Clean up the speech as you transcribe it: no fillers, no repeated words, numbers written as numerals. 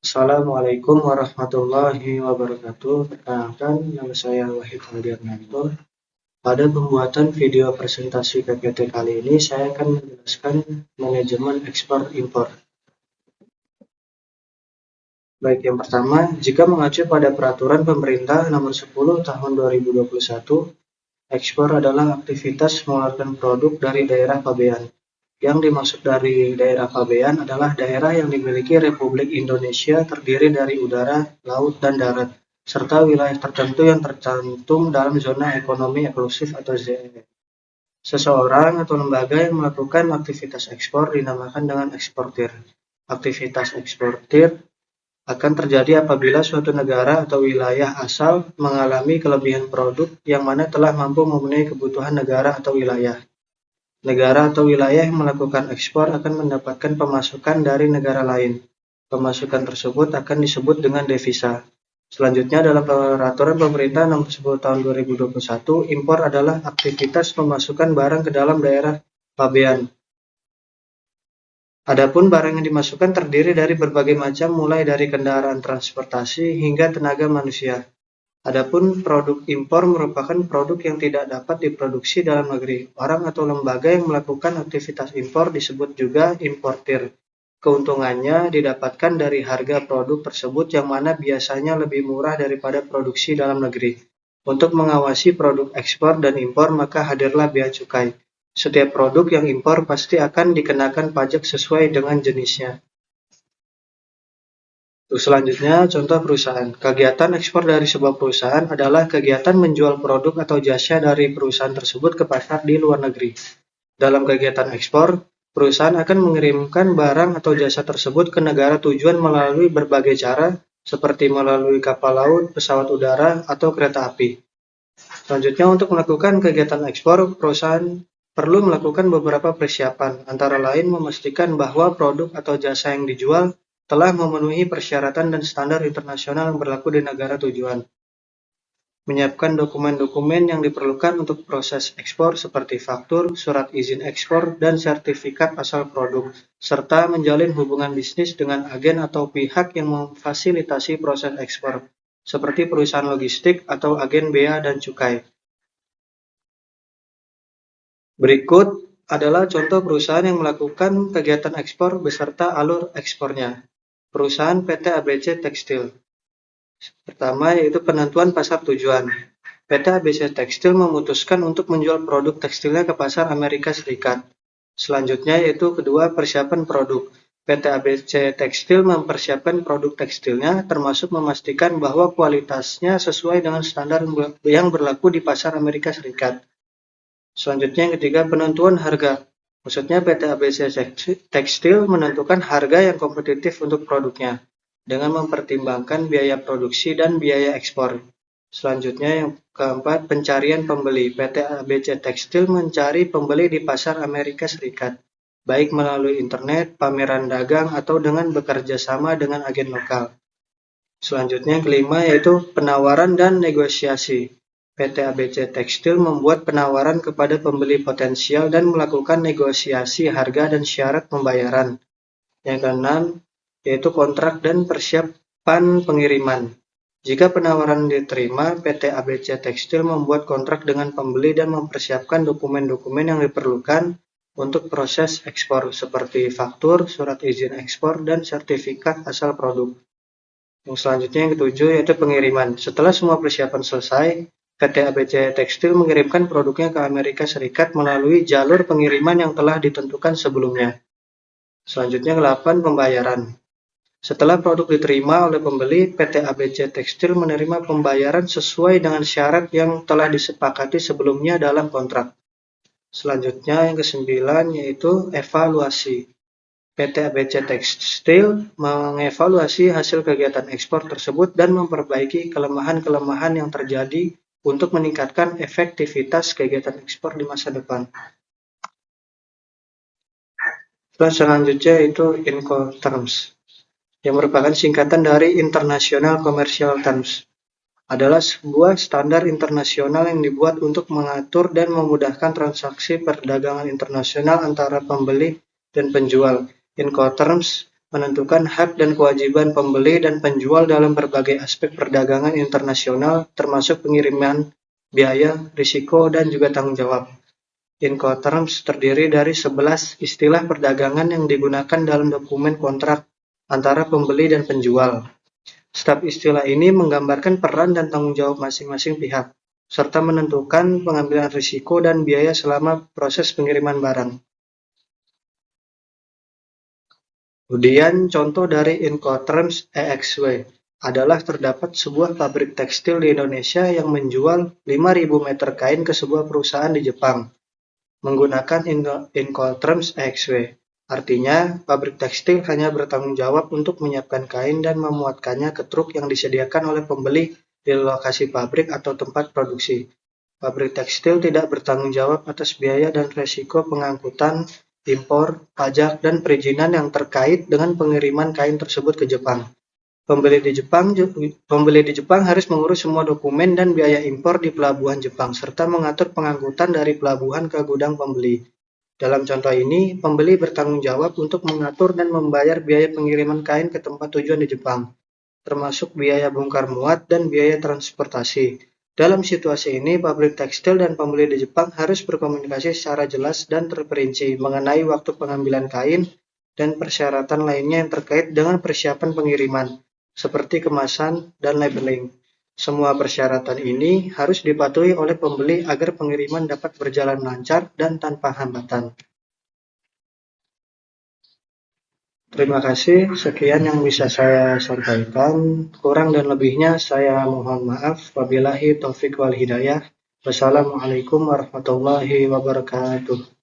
Assalamualaikum warahmatullahi wabarakatuh. Perkenalkan, nama saya Wahid Aldiarnanto. Pada pembuatan video presentasi PPT kali ini, saya akan menjelaskan manajemen ekspor impor. Baik, yang pertama, jika mengacu pada Peraturan Pemerintah Nomor 10 Tahun 2021, ekspor adalah aktivitas mengeluarkan produk dari daerah pabean. Yang dimaksud dari daerah pabean adalah daerah yang dimiliki Republik Indonesia terdiri dari udara, laut, dan darat, serta wilayah tertentu yang tercantum dalam zona ekonomi eksklusif atau ZEE. Seseorang atau lembaga yang melakukan aktivitas ekspor dinamakan dengan eksportir. Aktivitas eksportir akan terjadi apabila suatu negara atau wilayah asal mengalami kelebihan produk yang mana telah mampu memenuhi kebutuhan negara atau wilayah. Negara atau wilayah yang melakukan ekspor akan mendapatkan pemasukan dari negara lain. Pemasukan tersebut akan disebut dengan devisa. Selanjutnya, dalam Peraturan Pemerintah Nomor 10 Tahun 2021, impor adalah aktivitas memasukkan barang ke dalam daerah pabean. Adapun barang yang dimasukkan terdiri dari berbagai macam, mulai dari kendaraan transportasi hingga tenaga manusia. Adapun produk impor merupakan produk yang tidak dapat diproduksi dalam negeri. Orang atau lembaga yang melakukan aktivitas impor disebut juga importir. Keuntungannya didapatkan dari harga produk tersebut yang mana biasanya lebih murah daripada produksi dalam negeri. Untuk mengawasi produk ekspor dan impor, maka hadirlah bea cukai. Setiap produk yang impor pasti akan dikenakan pajak sesuai dengan jenisnya. Selanjutnya, contoh perusahaan. Kegiatan ekspor dari sebuah perusahaan adalah kegiatan menjual produk atau jasa dari perusahaan tersebut ke pasar di luar negeri. Dalam kegiatan ekspor, perusahaan akan mengirimkan barang atau jasa tersebut ke negara tujuan melalui berbagai cara, seperti melalui kapal laut, pesawat udara, atau kereta api. Selanjutnya, untuk melakukan kegiatan ekspor, perusahaan perlu melakukan beberapa persiapan, antara lain memastikan bahwa produk atau jasa yang dijual telah memenuhi persyaratan dan standar internasional yang berlaku di negara tujuan. Menyiapkan dokumen-dokumen yang diperlukan untuk proses ekspor seperti faktur, surat izin ekspor, dan sertifikat asal produk, serta menjalin hubungan bisnis dengan agen atau pihak yang memfasilitasi proses ekspor, seperti perusahaan logistik atau agen bea dan cukai. Berikut adalah contoh perusahaan yang melakukan kegiatan ekspor beserta alur ekspornya. Perusahaan PT ABC Tekstil. Pertama yaitu penentuan pasar tujuan. PT ABC Tekstil memutuskan untuk menjual produk tekstilnya ke pasar Amerika Serikat. Selanjutnya yaitu kedua, persiapan produk. PT ABC Tekstil mempersiapkan produk tekstilnya termasuk memastikan bahwa kualitasnya sesuai dengan standar yang berlaku di pasar Amerika Serikat. Selanjutnya yang ketiga, penentuan harga. Maksudnya PT ABC Tekstil menentukan harga yang kompetitif untuk produknya dengan mempertimbangkan biaya produksi dan biaya ekspor. Selanjutnya yang keempat, pencarian pembeli. PT ABC Tekstil mencari pembeli di pasar Amerika Serikat, baik melalui internet, pameran dagang, atau dengan bekerja sama dengan agen lokal. Selanjutnya yang kelima yaitu penawaran dan negosiasi. PT ABC Tekstil membuat penawaran kepada pembeli potensial dan melakukan negosiasi harga dan syarat pembayaran. Yang keenam, yaitu kontrak dan persiapan pengiriman. Jika penawaran diterima, PT ABC Tekstil membuat kontrak dengan pembeli dan mempersiapkan dokumen-dokumen yang diperlukan untuk proses ekspor, seperti faktur, surat izin ekspor, dan sertifikat asal produk. Yang selanjutnya yang ketujuh, yaitu pengiriman. Setelah semua persiapan selesai, PT ABC Tekstil mengirimkan produknya ke Amerika Serikat melalui jalur pengiriman yang telah ditentukan sebelumnya. Selanjutnya 8, pembayaran. Setelah produk diterima oleh pembeli, PT ABC Tekstil menerima pembayaran sesuai dengan syarat yang telah disepakati sebelumnya dalam kontrak. Selanjutnya yang ke-9 yaitu evaluasi. PT ABC Tekstil mengevaluasi hasil kegiatan ekspor tersebut dan memperbaiki kelemahan-kelemahan yang terjadi untuk meningkatkan efektivitas kegiatan ekspor di masa depan. Selanjutnya yaitu Incoterms, yang merupakan singkatan dari International Commercial Terms. Adalah sebuah standar internasional yang dibuat untuk mengatur dan memudahkan transaksi perdagangan internasional antara pembeli dan penjual. Incoterms menentukan hak dan kewajiban pembeli dan penjual dalam berbagai aspek perdagangan internasional, termasuk pengiriman, biaya, risiko, dan juga tanggung jawab. Incoterms terdiri dari 11 istilah perdagangan yang digunakan dalam dokumen kontrak antara pembeli dan penjual. Setiap istilah ini menggambarkan peran dan tanggung jawab masing-masing pihak, serta menentukan pengambilan risiko dan biaya selama proses pengiriman barang. Kemudian contoh dari Incoterms EXW adalah terdapat sebuah pabrik tekstil di Indonesia yang menjual 5.000 meter kain ke sebuah perusahaan di Jepang menggunakan Incoterms EXW. Artinya, pabrik tekstil hanya bertanggung jawab untuk menyiapkan kain dan memuatkannya ke truk yang disediakan oleh pembeli di lokasi pabrik atau tempat produksi. Pabrik tekstil tidak bertanggung jawab atas biaya dan resiko pengangkutan, impor, pajak, dan perizinan yang terkait dengan pengiriman kain tersebut ke Jepang. Pembeli di Jepang harus mengurus semua dokumen dan biaya impor di pelabuhan Jepang, serta mengatur pengangkutan dari pelabuhan ke gudang pembeli. Dalam contoh ini, pembeli bertanggung jawab untuk mengatur dan membayar biaya pengiriman kain ke tempat tujuan di Jepang, termasuk biaya bongkar muat dan biaya transportasi. Dalam situasi ini, pabrik tekstil dan pembeli di Jepang harus berkomunikasi secara jelas dan terperinci mengenai waktu pengambilan kain dan persyaratan lainnya yang terkait dengan persiapan pengiriman, seperti kemasan dan labeling. Semua persyaratan ini harus dipatuhi oleh pembeli agar pengiriman dapat berjalan lancar dan tanpa hambatan. Terima kasih, sekian yang bisa saya sampaikan. Kurang dan lebihnya saya mohon maaf. Wabillahi taufiq wal hidayah. Wassalamualaikum warahmatullahi wabarakatuh.